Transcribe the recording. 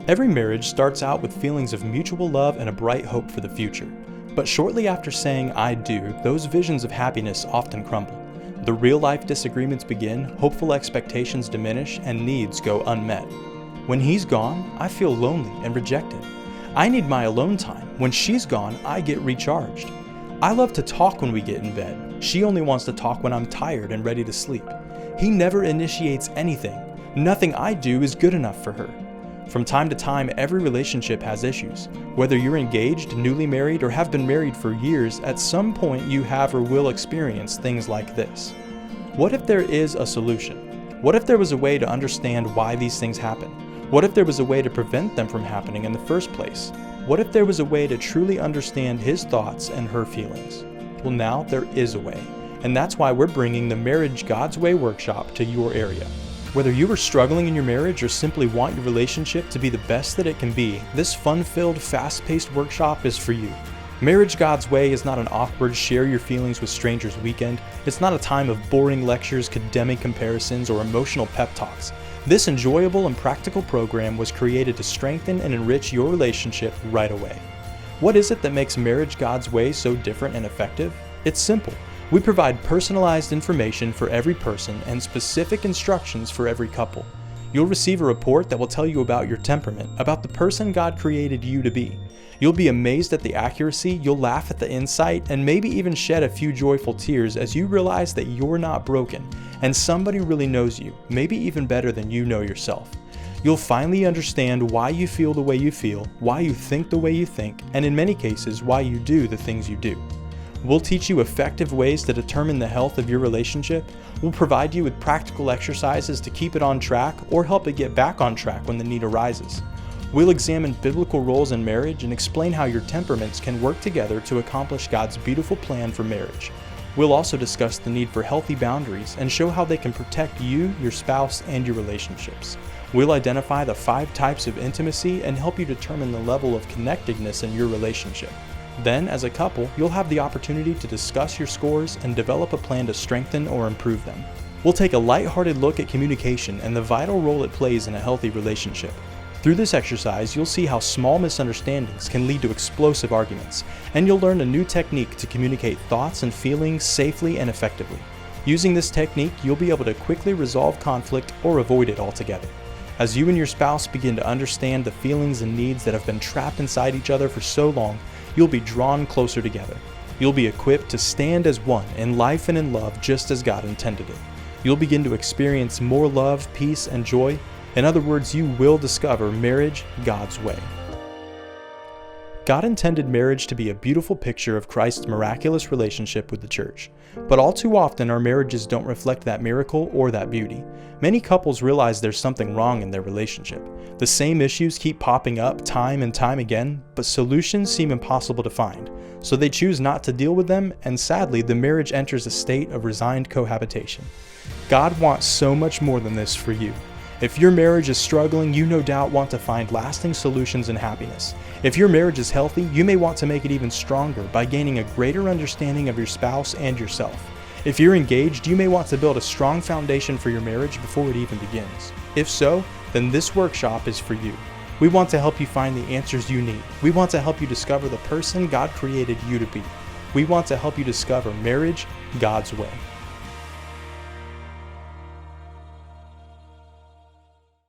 Every marriage starts out with feelings of mutual love and a bright hope for the future. But shortly after saying "I do," those visions of happiness often crumble. The real-life disagreements begin, hopeful expectations diminish, and needs go unmet. When he's gone, I feel lonely and rejected. I need my alone time. When she's gone, I get recharged. I love to talk when we get in bed. She only wants to talk when I'm tired and ready to sleep. He never initiates anything. Nothing I do is good enough for her. From time to time, every relationship has issues. Whether you're engaged, newly married, or have been married for years, at some point you have or will experience things like this. What if there is a solution? What if there was a way to understand why these things happen? What if there was a way to prevent them from happening in the first place? What if there was a way to truly understand his thoughts and her feelings? Well, now there is a way, and that's why we're bringing the Marriage God's Way workshop to your area. Whether you are struggling in your marriage or simply want your relationship to be the best that it can be, this fun-filled, fast-paced workshop is for you. Marriage God's Way is not an awkward share your feelings with strangers weekend. It's not a time of boring lectures, condemning comparisons, or emotional pep talks. This enjoyable and practical program was created to strengthen and enrich your relationship right away. What is it that makes Marriage God's Way so different and effective? It's simple. We provide personalized information for every person and specific instructions for every couple. You'll receive a report that will tell you about your temperament, about the person God created you to be. You'll be amazed at the accuracy, you'll laugh at the insight, and maybe even shed a few joyful tears as you realize that you're not broken, and somebody really knows you, maybe even better than you know yourself. You'll finally understand why you feel the way you feel, why you think the way you think, and in many cases, why you do the things you do. We'll teach you effective ways to determine the health of your relationship. We'll provide you with practical exercises to keep it on track or help it get back on track when the need arises. We'll examine biblical roles in marriage and explain how your temperaments can work together to accomplish God's beautiful plan for marriage. We'll also discuss the need for healthy boundaries and show how they can protect you, your spouse, and your relationships. We'll identify the 5 types of intimacy and help you determine the level of connectedness in your relationship. Then, as a couple, you'll have the opportunity to discuss your scores and develop a plan to strengthen or improve them. We'll take a lighthearted look at communication and the vital role it plays in a healthy relationship. Through this exercise, you'll see how small misunderstandings can lead to explosive arguments, and you'll learn a new technique to communicate thoughts and feelings safely and effectively. Using this technique, you'll be able to quickly resolve conflict or avoid it altogether. As you and your spouse begin to understand the feelings and needs that have been trapped inside each other for so long, you'll be drawn closer together. You'll be equipped to stand as one in life and in love just as God intended it. You'll begin to experience more love, peace, and joy. In other words, you will discover marriage God's way. God intended marriage to be a beautiful picture of Christ's miraculous relationship with the church. But all too often, our marriages don't reflect that miracle or that beauty. Many couples realize there's something wrong in their relationship. The same issues keep popping up time and time again, but solutions seem impossible to find. So they choose not to deal with them, and sadly, the marriage enters a state of resigned cohabitation. God wants so much more than this for you. If your marriage is struggling, you no doubt want to find lasting solutions and happiness. If your marriage is healthy, you may want to make it even stronger by gaining a greater understanding of your spouse and yourself. If you're engaged, you may want to build a strong foundation for your marriage before it even begins. If so, then this workshop is for you. We want to help you find the answers you need. We want to help you discover the person God created you to be. We want to help you discover marriage God's way.